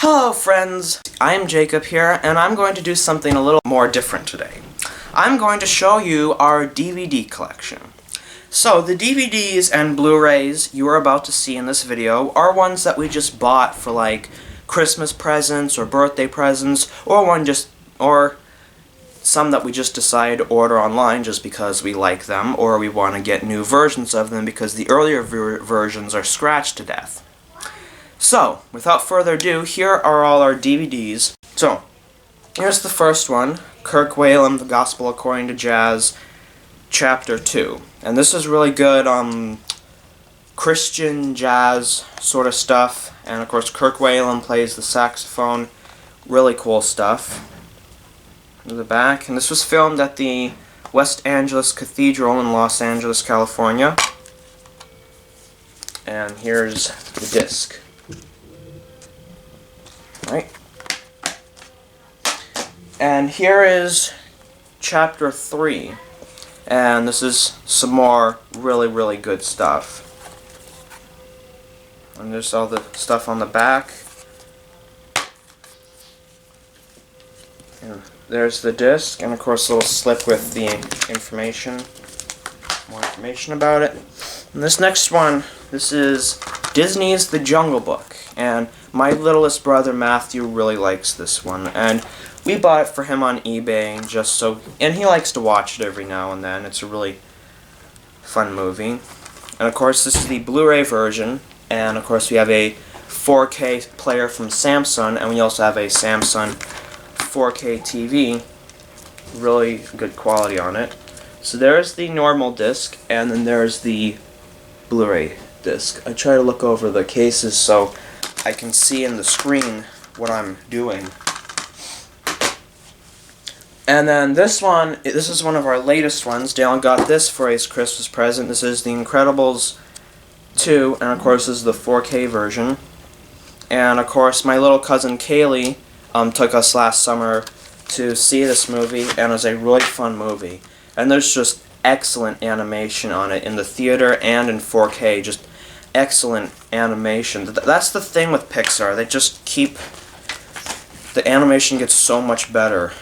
Hello friends, I'm Jacob here, and I'm going to do something a little more different today. I'm going to show you our DVD collection. So, the DVDs and Blu-rays you are about to see in this video are ones that we just bought for like Christmas presents or birthday presents, or some that we just decided to order online just because we like them, or we want to get new versions of them because the earlier versions are scratched to death. So, without further ado, here are all our DVDs. So, here's the first one, Kirk Whalum, The Gospel According to Jazz, Chapter 2. And this is really good Christian jazz sort of stuff. And of course, Kirk Whalum plays the saxophone. Really cool stuff. In the back. And this was filmed at the West Angeles Cathedral in Los Angeles, California. And here's the disc. Right. And here is Chapter 3. And this is some more really good stuff. And there's all the stuff on the back. And there's the disc, and of course a little slip with the information. More information about it. And this next one, this is Disney's The Jungle Book. And my littlest brother Matthew really likes this one. And we bought it for him on eBay just so, and he likes to watch it every now and then. It's a really fun movie. And of course this is the Blu-ray version. And of course we have a 4K player from Samsung, and we also have a Samsung 4K TV. Really good quality on it. So there's the normal disc, and then there's the Blu-ray disc. I try to look over the cases so I can see in the screen what I'm doing. And then this one, this is one of our latest ones. Dale got this for his Christmas present. This is The Incredibles 2, and of course this is the 4K version. And of course my little cousin Kaylee took us last summer to see this movie, and it was a really fun movie. And there's just excellent animation on it in the theater and in 4K, just excellent animation. That's the thing with Pixar, they just keep, the animation gets so much better.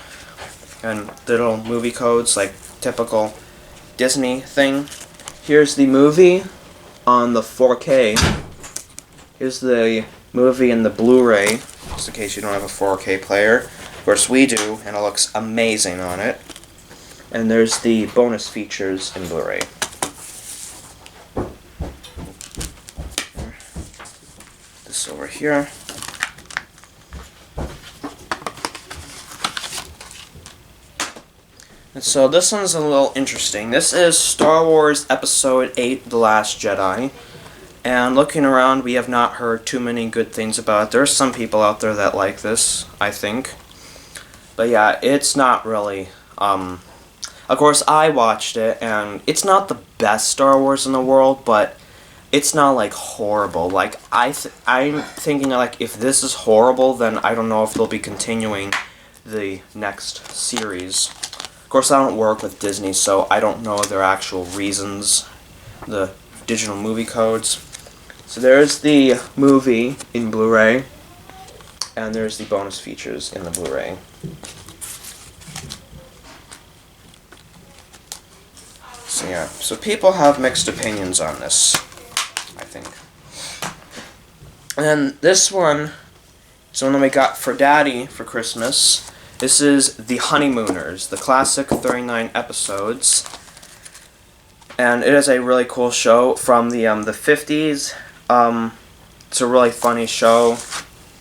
And the little movie codes, like typical Disney thing. Here's the movie on the 4K. Here's the movie in the Blu-ray, just in case you don't have a 4K player. Of course we do, and it looks amazing on it. And there's the bonus features in Blu-ray. This over here. And so this one's a little interesting. This is Star Wars Episode 8, The Last Jedi. And looking around, we have not heard too many good things about it. There are some people out there that like this, I think. But yeah, it's not really, of course I watched it, and it's not the best Star Wars in the world, but it's not like horrible. Like, I'm thinking like, if this is horrible, then I don't know if they'll be continuing the next series. Of course, I don't work with Disney, so I don't know their actual reasons, the digital movie codes. So there's the movie in Blu-ray, and there's the bonus features in the Blu-ray. So yeah, so people have mixed opinions on this, I think. And then this one is one that we got for Daddy for Christmas. This is The Honeymooners, the classic 39 episodes. And it is a really cool show from the 50s. It's a really funny show,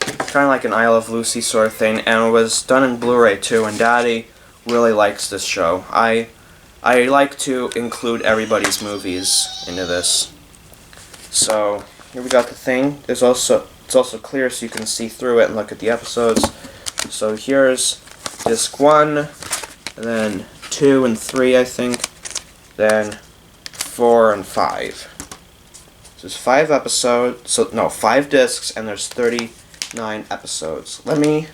kind of like an I Love Lucy sort of thing, and it was done in Blu-ray too, and Daddy really likes this show. I like to include everybody's movies into this. So, here we got the thing. It's also clear so you can see through it and look at the episodes. So here's disc 1, and then 2 and 3, I think, then 4 and 5. So there's 5 episodes, 5 discs, and there's 39 episodes. Let me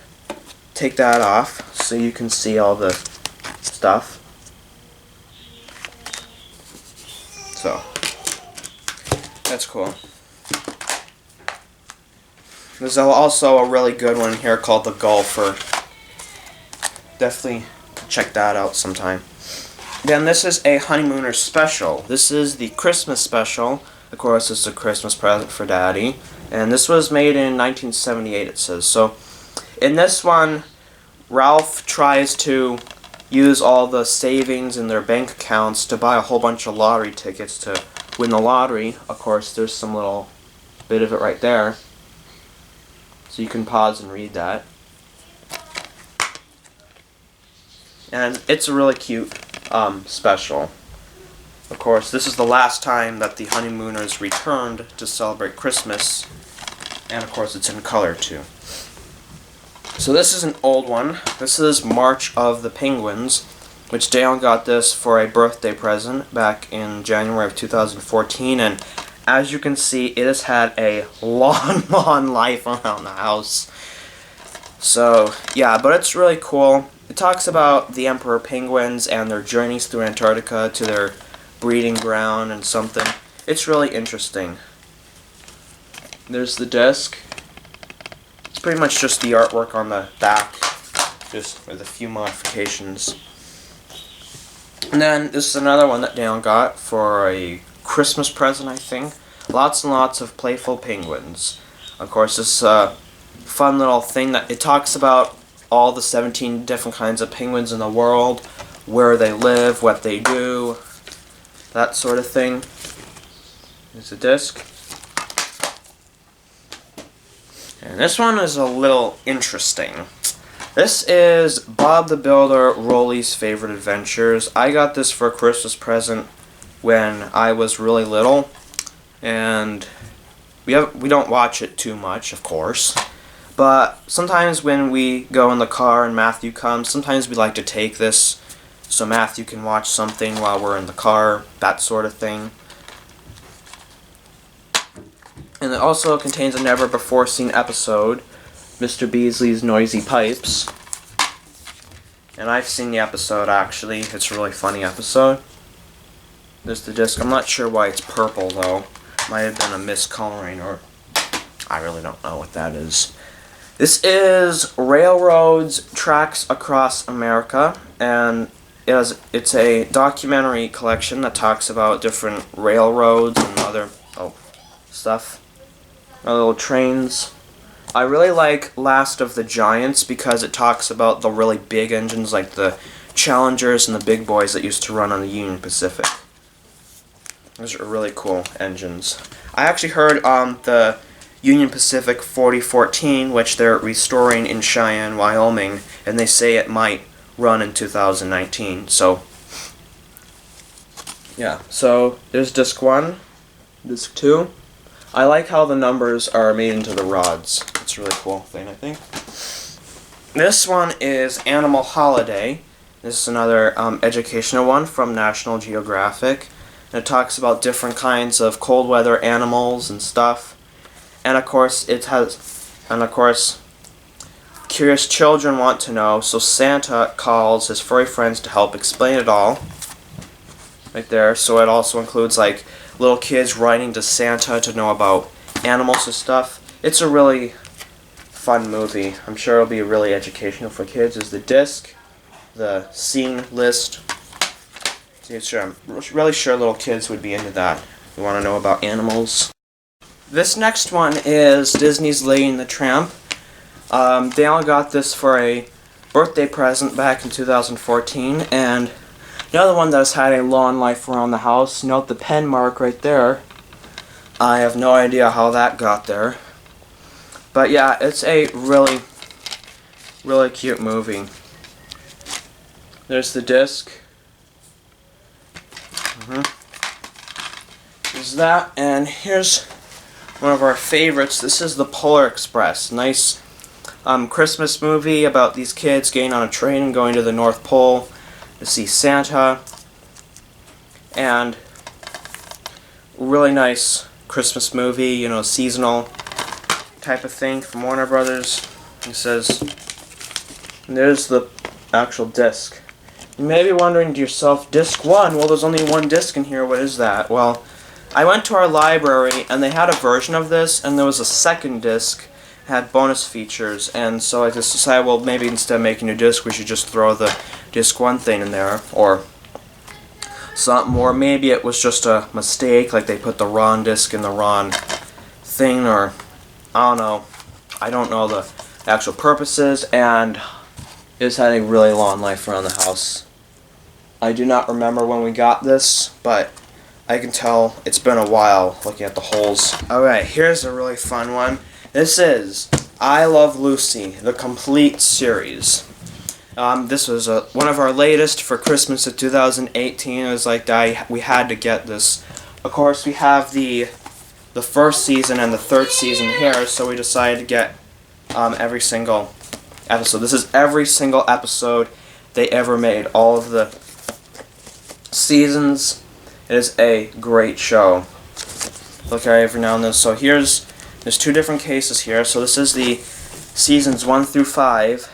take that off so you can see all the stuff. So, that's cool. There's also a really good one here called The Golfer. Definitely check that out sometime. Then this is a Honeymooner special. This is the Christmas special. Of course, it's a Christmas present for Daddy. And this was made in 1978, it says. So, in this one, Ralph tries to use all the savings in their bank accounts to buy a whole bunch of lottery tickets to win the lottery. Of course, there's some little bit of it right there. So you can pause and read that. And it's a really cute special. Of course, this is the last time that the Honeymooners returned to celebrate Christmas. And of course, it's in color too. So this is an old one. This is March of the Penguins, which Dale got this for a birthday present back in January of 2014. And as you can see, it has had a long life around the house. So, yeah, but it's really cool. It talks about the emperor penguins and their journeys through Antarctica to their breeding ground and something. It's really interesting. There's the disc. It's pretty much just the artwork on the back, just with a few modifications. And then this is another one that Dale got for a Christmas present, I think. Lots and lots of playful penguins. Of course, this fun little thing that it talks about all the 17 different kinds of penguins in the world, where they live, what they do, that sort of thing. There's a disc. And this one is a little interesting. This is Bob the Builder Rolly's Favorite Adventures. I got this for a Christmas present when I was really little, and we don't watch it too much, of course. But sometimes when we go in the car and Matthew comes, sometimes we like to take this so Matthew can watch something while we're in the car, that sort of thing. And it also contains a never-before-seen episode, Mr. Beasley's Noisy Pipes. And I've seen the episode, actually. It's a really funny episode. There's the disc. I'm not sure why it's purple, though. Might have been a miscoloring, or I really don't know what that is. This is Railroads Tracks Across America, and it's a documentary collection that talks about different railroads and other stuff. Little trains. I really like Last of the Giants because it talks about the really big engines like the Challengers and the big boys that used to run on the Union Pacific. Those are really cool engines. I actually heard the Union Pacific 4014, which they're restoring in Cheyenne, Wyoming, and they say it might run in 2019. So, yeah. So, there's disc 1, disc 2. I like how the numbers are made into the rods. It's a really cool thing, I think. This one is Animal Holiday. This is another educational one from National Geographic. And it talks about different kinds of cold weather animals and stuff. And of course, curious children want to know, so Santa calls his furry friends to help explain it all. Right there. So it also includes like little kids writing to Santa to know about animals and stuff. It's a really fun movie. I'm sure it'll be really educational for kids. There's the disc, the scene list. I'm really sure little kids would be into that. You want to know about animals. This next one is Disney's Lady and the Tramp. Dale got this for a birthday present back in 2014, and another one that's had a long life around the house. Note the pen mark right there. I have no idea how that got there. But yeah, it's a really, really cute movie. There's the disc. There's that, and here's one of our favorites. This is The Polar Express. Nice Christmas movie about these kids getting on a train and going to the North Pole to see Santa. And really nice Christmas movie, you know, seasonal type of thing from Warner Brothers. It says, and there's the actual disc. You may be wondering to yourself, disc 1, well there's only one disc in here, what is that? Well, I went to our library and they had a version of this and there was a second disc had bonus features, and so I just decided, well, maybe instead of making a disc, we should just throw the disc 1 thing in there, or something more. Maybe it was just a mistake, like they put the wrong disc in the wrong thing, or I don't know. I don't know the actual purposes, and it's had a really long life around the house. I do not remember when we got this, but I can tell it's been a while looking at the holes. Alright, here's a really fun one. This is I Love Lucy, the complete series. This was one of our latest for Christmas of 2018. It was like we had to get this. Of course, we have the first season and the third season here, so we decided to get every single episode. This is every single episode they ever made. All of the seasons. It is a great show. Look at it every now and then. So there's 2 different cases here. So this is the seasons 1 through 5.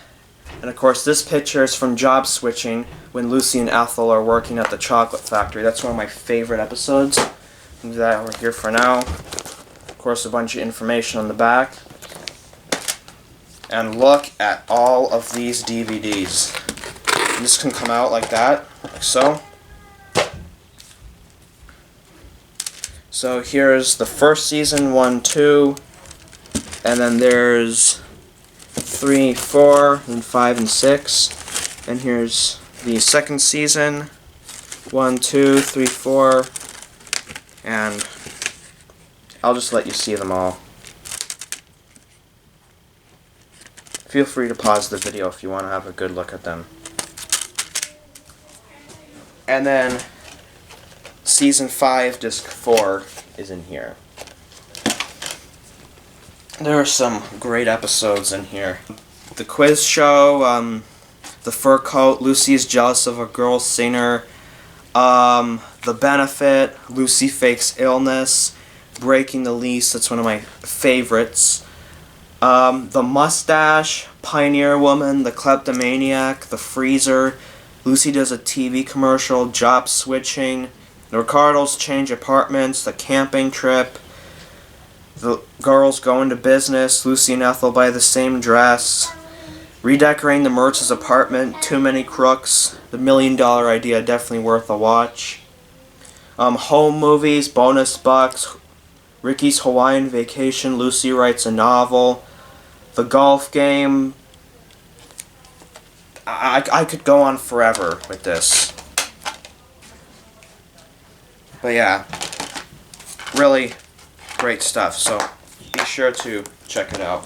And of course this picture is from Job Switching, when Lucy and Ethel are working at the chocolate factory. That's one of my favorite episodes. Leave that over here for now. Of course, a bunch of information on the back. And look at all of these DVDs. This can come out like that, like so. So here's the first season, 1, 2, and then there's 3, 4, and 5, and 6. And here's the second season, 1, 2, 3, 4, and I'll just let you see them all. Feel free to pause the video if you want to have a good look at them. And then Season 5, Disc 4 is in here. There are some great episodes in here. The quiz show, the fur coat, Lucy is jealous of a girl singer, The Benefit, Lucy fakes illness, Breaking the Lease, that's one of my favorites. The Mustache, Pioneer Woman, The Kleptomaniac, The Freezer, Lucy does a TV commercial, Job Switching, The Ricardos change apartments, The Camping Trip, The Girls Go Into Business, Lucy and Ethel buy the same dress, Redecorating the Mertz's apartment, Too Many Crooks, The $1 Million Idea, definitely worth a watch. Home movies, Bonus Bucks, Ricky's Hawaiian Vacation, Lucy writes a novel, The Golf Game. I could go on forever with this. But yeah, really great stuff, so be sure to check it out.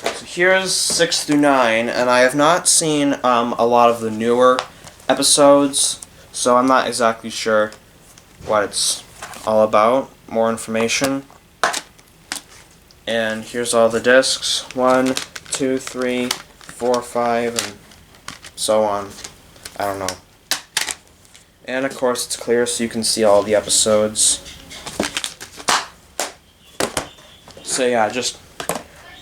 So here's 6 through 9, and I have not seen a lot of the newer episodes, so I'm not exactly sure what it's all about. More information. And here's all the discs. 1, 2, 3, 4, 5, and so on. I don't know. And of course it's clear so you can see all the episodes. So yeah, just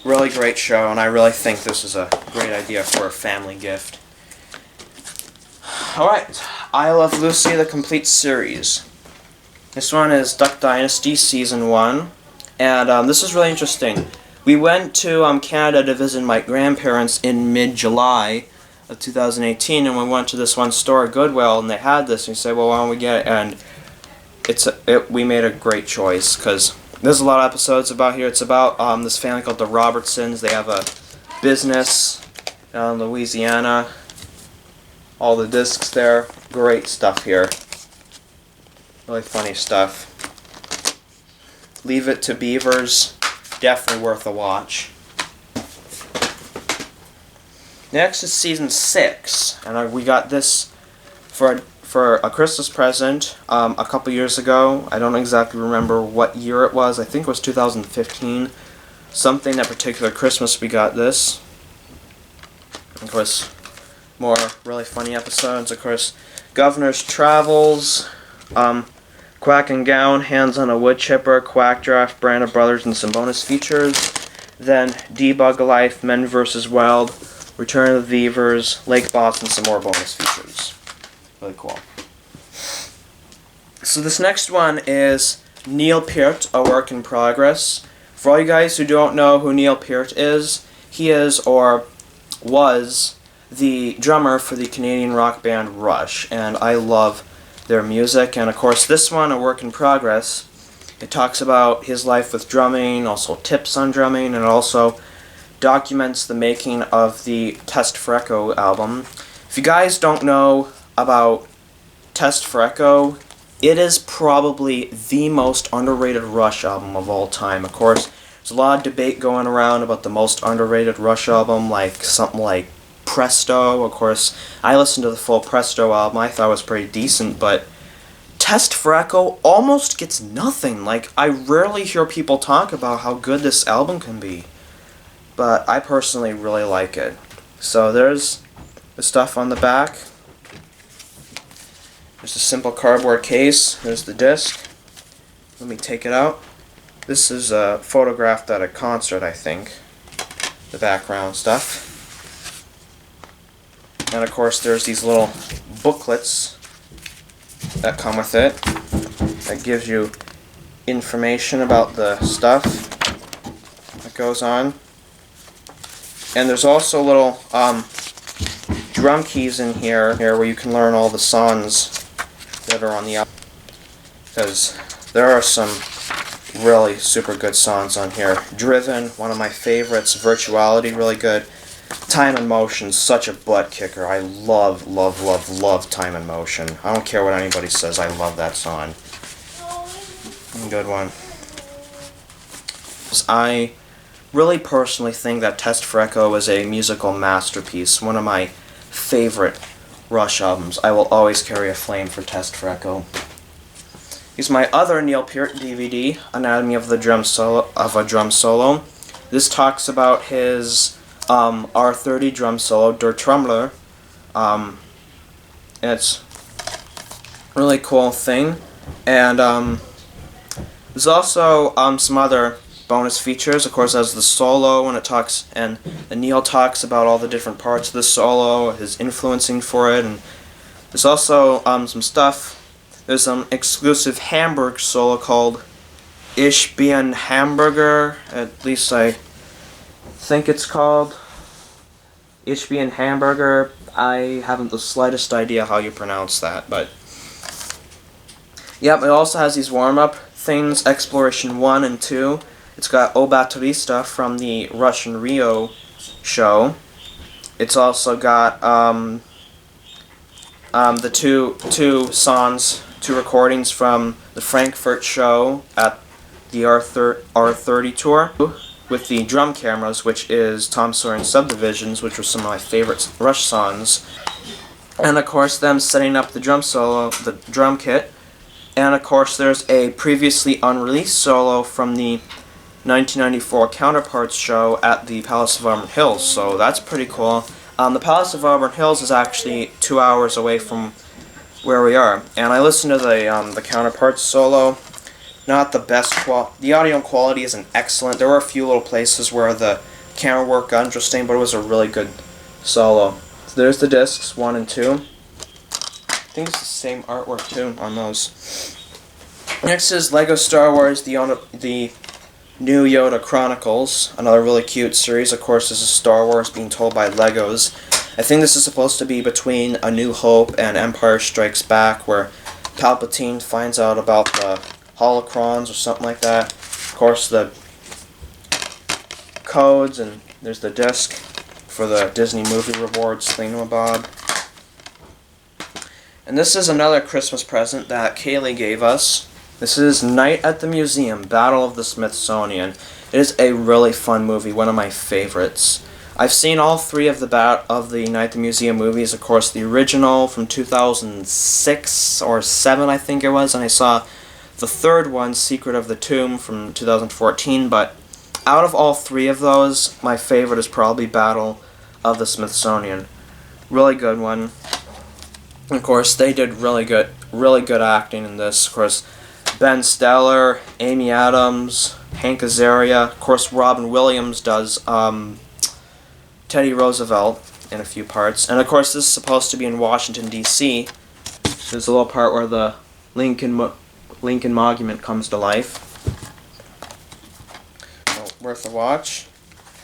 really great show, and I really think this is a great idea for a family gift. Alright, I Love Lucy, the complete series. This one is Duck Dynasty Season 1, and this is really interesting. We went to Canada to visit my grandparents in mid-July of 2018, and we went to this one store, Goodwill, and they had this, and we said, well, why don't we get it? And we made a great choice, because there's a lot of episodes about here. It's about this family called the Robertsons. They have a business down in Louisiana. All the discs there. Great stuff here. Really funny stuff. Leave It to Beavers. Definitely worth a watch. Next is Season 6, and we got this for a Christmas present a couple years ago. I don't exactly remember what year it was. I think it was 2015. Something that particular Christmas we got this. Of course, more really funny episodes. Of course, Governor's Travels, Quack and Gown, Hands on a Wood Chipper, Quack Draft, Brand of Brothers, and some bonus features. Then Debug Life, Men vs. Wild, Return of the Beavers, Lake Boss, and some more bonus features. Really cool. So this next one is Neil Peart, A Work in Progress, For all you guys who don't know who Neil Peart is, he is, or was, the drummer for the Canadian rock band Rush, and I love their music. And of course this one, A Work in Progress, it talks about his life with drumming, also tips on drumming, and it also documents the making of the Test for Echo album. If you guys don't know about Test for Echo, it is probably the most underrated Rush album of all time. Of course, there's a lot of debate going around about the most underrated Rush album, like something like Presto. Of course, I listened to the full Presto album. I thought it was pretty decent, but Test for Echo almost gets nothing. Like, I rarely hear people talk about how good this album can be, but I personally really like it. So there's the stuff on the back. There's a simple cardboard case. There's the disc. Let me take it out. This is photographed at a concert, I think. The background stuff. And of course there's these little booklets that come with it. That gives you information about the stuff that goes on. And there's also little drum keys in here where you can learn all the songs that are on the album, because there are some really super good songs on here. Driven, one of my favorites. Virtuality, really good. Time and Motion, such a butt kicker. I love, love, love, love Time and Motion. I don't care what anybody says, I love that song. Good one. I really personally think that Test for Echo is a musical masterpiece, one of my favorite Rush albums. I will always carry a flame for Test for Echo. Here's my other Neil Peart DVD, Anatomy of a Drum Solo. This talks about his R30 drum solo, Der Trommler. It's a really cool thing. And there's also some other bonus features. Of course, as the solo, when it talks, and Neil talks about all the different parts of the solo, his influencing for it, and there's also some stuff. There's some exclusive Hamburg solo called Ich bin Hamburger. At least I think it's called Ich bin Hamburger. I haven't the slightest idea how you pronounce that, but yep, it also has these warm-up things, Exploration 1 and 2. It's got O Baterista from the Russian Rio show. It's also got the two songs, two recordings from the Frankfurt show at the R30 tour with the drum cameras, which is Tom Sawyer and Subdivisions, which were some of my favorite Rush songs. And of course them setting up the drum solo, the drum kit. And of course there's a previously unreleased solo from the 1994 Counterparts show at the Palace of Auburn Hills, so that's pretty cool. The Palace of Auburn Hills is actually 2 hours away from where we are, and I listened to the Counterparts solo. Not the best the audio quality isn't excellent. There were a few little places where the camera work got interesting, but it was a really good solo. So there's the discs 1 and 2. I think it's the same artwork too on those. Next is Lego Star Wars: the New Yoda Chronicles, another really cute series. Of course, this is Star Wars being told by Legos. I think this is supposed to be between A New Hope and Empire Strikes Back, where Palpatine finds out about the holocrons or something like that. Of course, the codes, and there's the disc for the Disney Movie Rewards thingamabob. And this is another Christmas present that Kaylee gave us. This is Night at the Museum, Battle of the Smithsonian. It is a really fun movie, one of my favorites. I've seen all three of the Night at the Museum movies. Of course, the original from 2006 or 7, I think it was, and I saw the third one, Secret of the Tomb, from 2014. But out of all three of those, my favorite is probably Battle of the Smithsonian. Really good one. Of course, they did really good acting in this. Of course, Ben Stiller, Amy Adams, Hank Azaria. Of course, Robin Williams does Teddy Roosevelt in a few parts. And of course, this is supposed to be in Washington, D.C. There's a little part where the Lincoln Monument comes to life. worth a watch.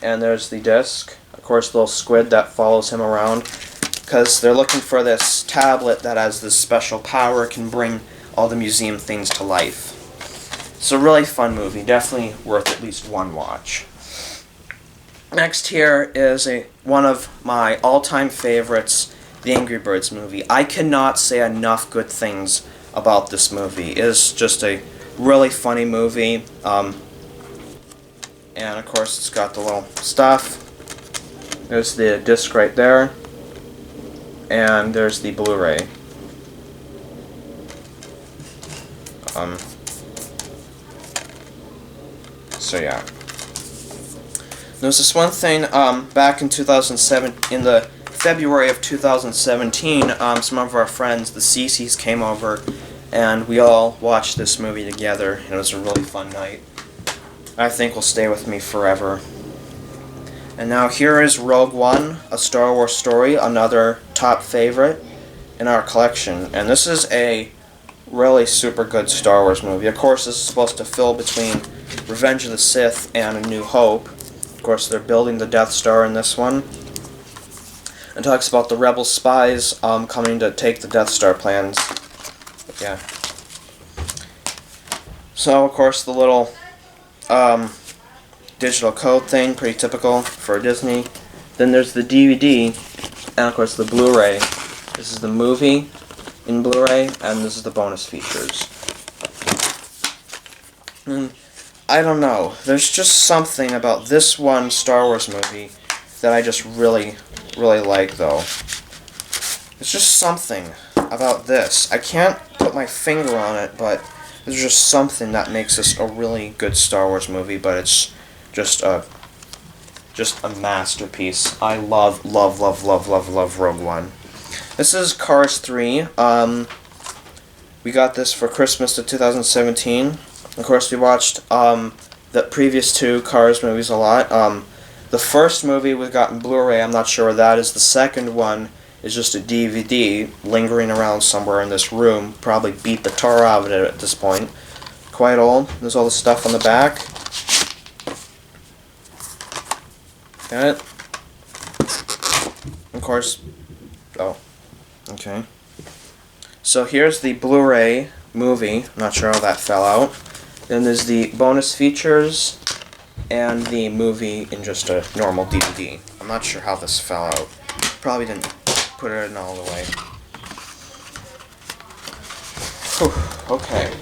And there's the disc. Of course, the little squid that follows him around, because they're looking for this tablet that has this special power, can bring all the museum things to life. It's a really fun movie, definitely worth at least one watch. Next here is one of my all-time favorites, the Angry Birds movie. I cannot say enough good things about this movie. It is just a really funny movie. And of course it's got the little stuff. There's the disc right there. And there's the Blu-ray. So yeah. There's this one thing, back in 2007, in the February of 2017, some of our friends, the Cece's, came over, and we all watched this movie together, and it was a really fun night. I think will stay with me forever. And now here is Rogue One, a Star Wars story, another top favorite in our collection. And this is a really super good Star Wars movie. Of course, this is supposed to fill between Revenge of the Sith and A New Hope. Of course, they're building the Death Star in this one. And talks about the rebel spies coming to take the Death Star plans. But yeah. So, of course, the little digital code thing, pretty typical for Disney. Then there's the DVD, and of course the Blu-ray. This is the movie in Blu-ray, and this is the bonus features. And I don't know, there's just something about this one Star Wars movie that I just really like, though. There's just something about this. I can't put my finger on it, but there's just something that makes this a really good Star Wars movie, but it's just a masterpiece. I love Rogue One. This is Cars 3. We got this for Christmas of 2017. Of course, we watched the previous two Cars movies a lot. The first movie we got in Blu-ray, I'm not sure where that is. The second one is just a DVD lingering around somewhere in this room. Probably beat the tar out of it at this point. Quite old. There's all the stuff on the back. Got it? Of course. Oh. Okay. So here's the Blu-ray movie. I'm not sure how that fell out. Then there's the bonus features and the movie in just a normal DVD. I'm not sure how this fell out. Probably didn't put it in all the way. Whew, okay.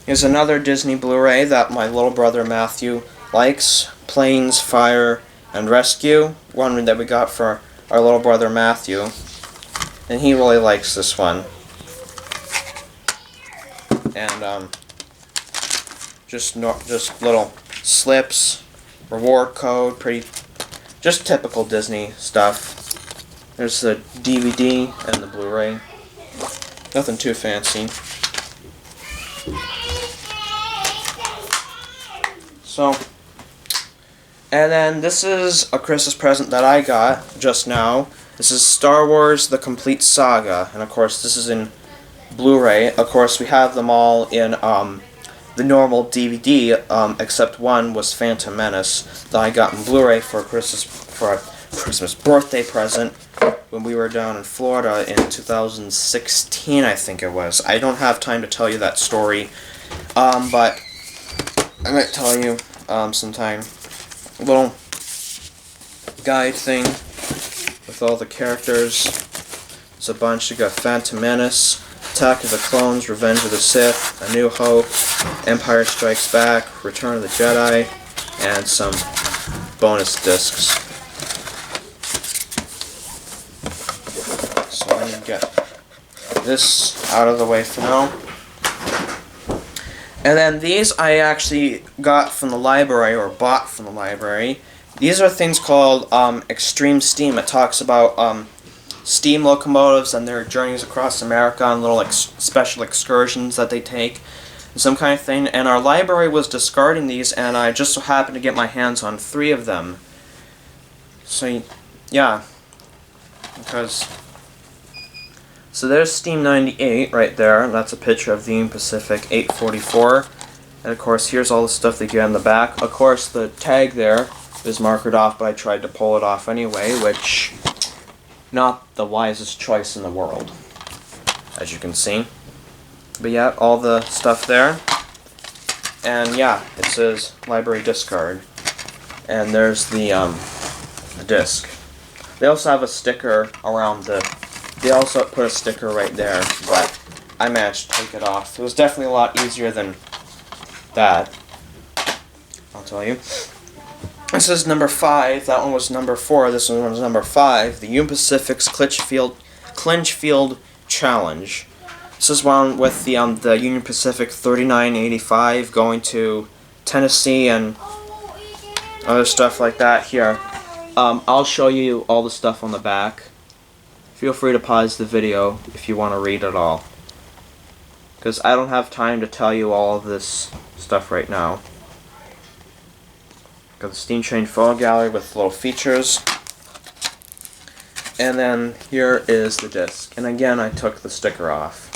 Here's another Disney Blu-ray that my little brother Matthew likes. Planes, Fire, and Rescue. One that we got for our little brother Matthew. And he really likes this one. And just little slips, reward code, just typical Disney stuff. There's the DVD and the Blu-ray. Nothing too fancy. So, and then this is a Christmas present that I got just now. This is Star Wars: The Complete Saga, and of course this is in Blu-ray. Of course we have them all in the normal DVD, except one was Phantom Menace that I got in Blu-ray for a Christmas birthday present when we were down in Florida in 2016, I think it was. I don't have time to tell you that story, but I might tell you sometime. A little guide thing with all the characters. It's a bunch. You got Phantom Menace, Attack of the Clones, Revenge of the Sith, A New Hope, Empire Strikes Back, Return of the Jedi, and some bonus discs. So I'm going to get this out of the way for now. And then these I actually got from the library, or bought from the library. These are things called Extreme Steam. It talks about steam locomotives and their journeys across America and little special excursions that they take, and some kind of thing. And our library was discarding these, and I just so happened to get my hands on 3 of them. So, yeah. So there's Steam 98 right there. That's a picture of the Union Pacific 844. And of course, here's all the stuff they get on the back. Of course, the tag there is markered off, but I tried to pull it off anyway, which not the wisest choice in the world, as you can see. But yeah, all the stuff there. And yeah, it says library discard. And there's the disc. They also have a sticker around they also put a sticker right there, but I managed to take it off. It was definitely a lot easier than that, I'll tell you. This is number 5. That one was number 4. This one was number 5. The Union Pacific's Clinchfield Challenge. This is one with the Union Pacific 3985 going to Tennessee and other stuff like that. Here, I'll show you all the stuff on the back. Feel free to pause the video if you want to read it all, because I don't have time to tell you all of this stuff right now. Got the Steam Train photo gallery with little features. And then here is the disc. And again, I took the sticker off.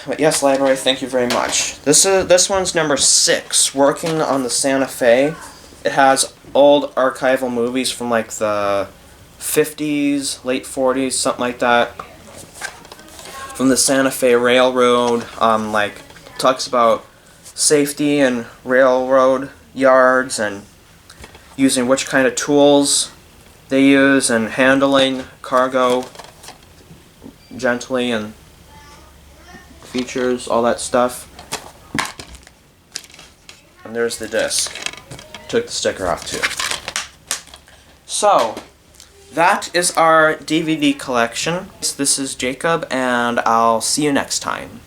But yes, library, thank you very much. This one's number 6, working on the Santa Fe. It has old archival movies from like the 50s, late 40s, something like that. From the Santa Fe Railroad, like talks about safety and railroad yards and using which kind of tools they use and handling cargo gently and features, all that stuff. And there's the disc. Took the sticker off too. So, that is our DVD collection. This is Jacob, and I'll see you next time.